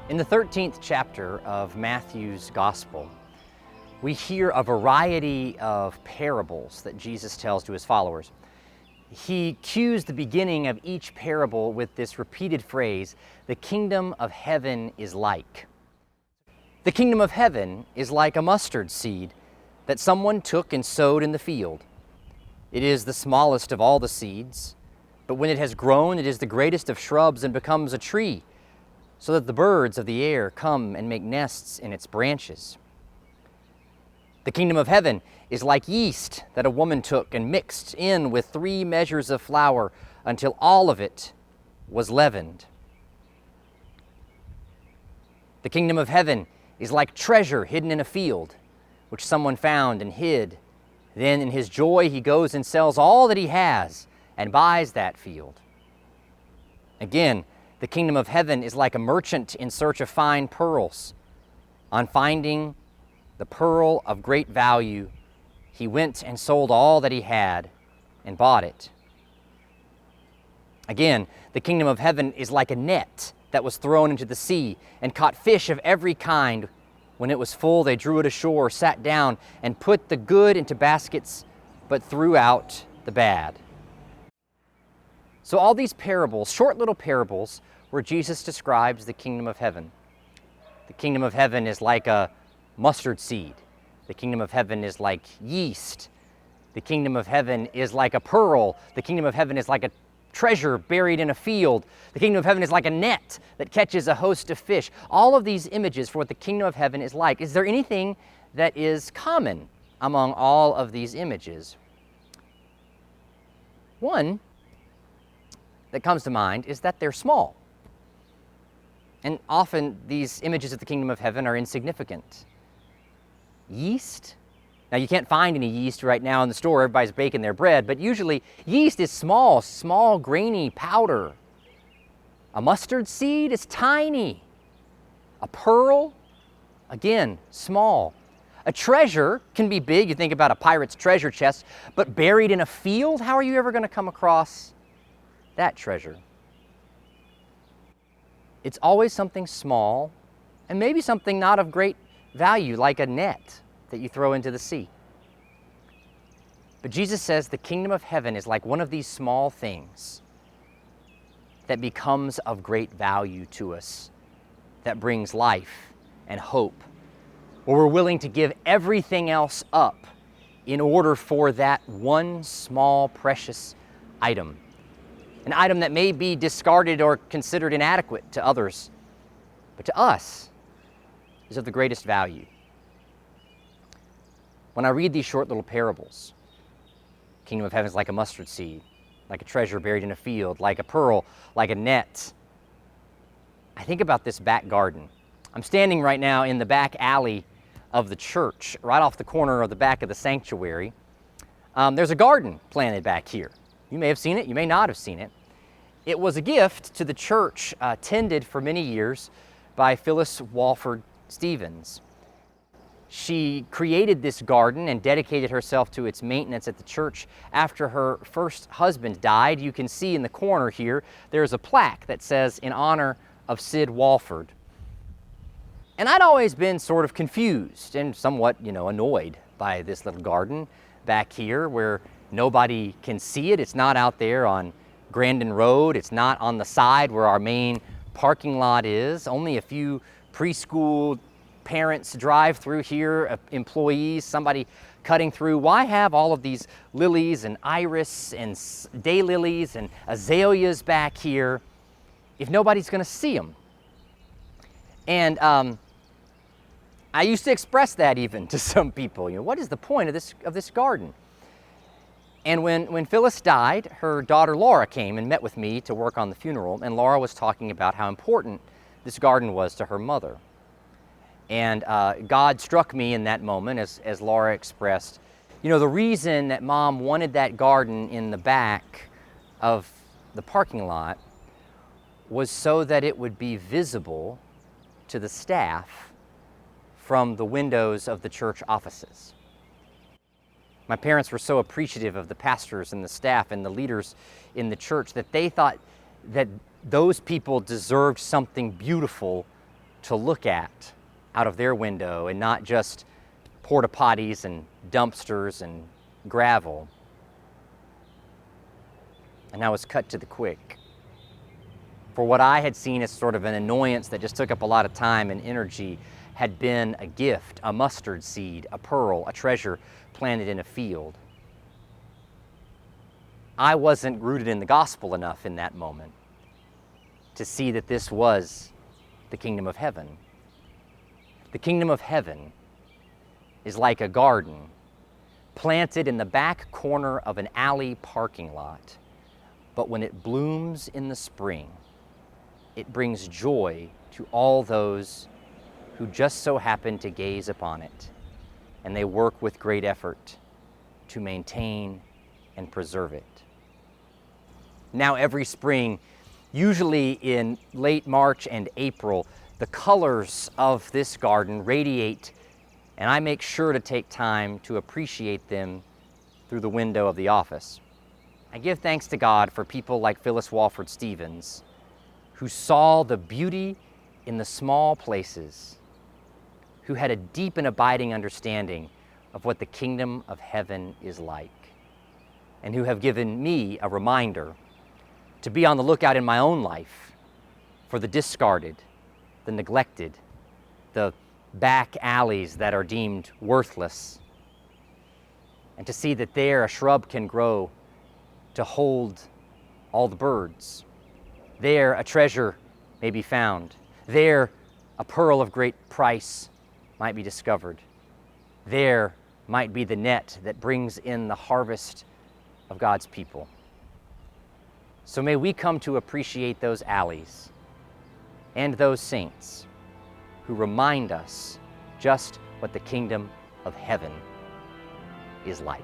In the 13th chapter of Matthew's Gospel, we hear a variety of parables that Jesus tells to his followers. He cues the beginning of each parable with this repeated phrase, "The kingdom of heaven is like." The kingdom of heaven is like a mustard seed that someone took and sowed in the field. It is the smallest of all the seeds, but when it has grown, it is the greatest of shrubs and becomes a tree, so that the birds of the air come and make nests in its branches. The kingdom of heaven is like yeast that a woman took and mixed in with 3 measures of flour until all of it was leavened. The kingdom of heaven is like treasure hidden in a field, which someone found and hid. Then in his joy he goes and sells all that he has and buys that field. Again, the kingdom of heaven is like a merchant in search of fine pearls. On finding the pearl of great value, he went and sold all that he had and bought it. Again, the kingdom of heaven is like a net that was thrown into the sea and caught fish of every kind. When it was full, they drew it ashore, sat down, and put the good into baskets, but threw out the bad. So all these parables, short little parables, where Jesus describes the kingdom of heaven. The kingdom of heaven is like a mustard seed. The kingdom of heaven is like yeast. The kingdom of heaven is like a pearl. The kingdom of heaven is like a treasure buried in a field. The kingdom of heaven is like a net that catches a host of fish. All of these images for what the kingdom of heaven is like. Is there anything that is common among all of these images? One that comes to mind is that they're small. And often these images of the kingdom of heaven are insignificant. Yeast? Now you can't find any yeast right now in the store. Everybody's baking their bread, but usually yeast is small, grainy powder. A mustard seed is tiny. A pearl, again, small. A treasure can be big. You think about a pirate's treasure chest, but buried in a field, how are you ever going to come across that treasure? It's always something small and maybe something not of great value, like a net that you throw into the sea. But Jesus says the kingdom of heaven is like one of these small things that becomes of great value to us, that brings life and hope, where we're willing to give everything else up in order for that one small, precious item. An item that may be discarded or considered inadequate to others, but to us is of the greatest value. When I read these short little parables, kingdom of heaven is like a mustard seed, like a treasure buried in a field, like a pearl, like a net, I think about this back garden. I'm standing right now in the back alley of the church, right off the corner of the back of the sanctuary. There's a garden planted back here. You may have seen it, you may not have seen it. It was a gift to the church, tended for many years by Phyllis Walford Stevens. She created this garden and dedicated herself to its maintenance at the church after her first husband died. You can see in the corner here, there's a plaque that says, "In honor of Sid Walford." And I'd always been sort of confused and somewhat, annoyed by this little garden back here where nobody can see it. It's not out there on Grandin Road. It's not on the side where our main parking lot is. Only a few preschool parents drive through here, employees, somebody cutting through. Why have all of these lilies and iris and daylilies and azaleas back here if nobody's going to see them? And I used to express that even to some people. What is the point of this garden? And when Phyllis died, her daughter Laura came and met with me to work on the funeral, and Laura was talking about how important this garden was to her mother. And God struck me in that moment, as Laura expressed, the reason that Mom wanted that garden in the back of the parking lot was so that it would be visible to the staff from the windows of the church offices. My parents were so appreciative of the pastors and the staff and the leaders in the church that they thought that those people deserved something beautiful to look at out of their window, and not just porta potties and dumpsters and gravel. And I was cut to the quick. For what I had seen as sort of an annoyance that just took up a lot of time and energy had been a gift, a mustard seed, a pearl, a treasure planted in a field. I wasn't rooted in the gospel enough in that moment to see that this was the kingdom of heaven. The kingdom of heaven is like a garden planted in the back corner of an alley parking lot. But when it blooms in the spring, it brings joy to all those who just so happen to gaze upon it, and they work with great effort to maintain and preserve it. Now every spring, usually in late March and April, the colors of this garden radiate, and I make sure to take time to appreciate them through the window of the office. I give thanks to God for people like Phyllis Walford Stevens, who saw the beauty in the small places, who had a deep and abiding understanding of what the kingdom of heaven is like, and who have given me a reminder to be on the lookout in my own life for the discarded, the neglected, the back alleys that are deemed worthless, and to see that there a shrub can grow to hold all the birds. There a treasure may be found. There a pearl of great price might be discovered. There might be the net that brings in the harvest of God's people. So may we come to appreciate those alleys and those saints who remind us just what the kingdom of heaven is like.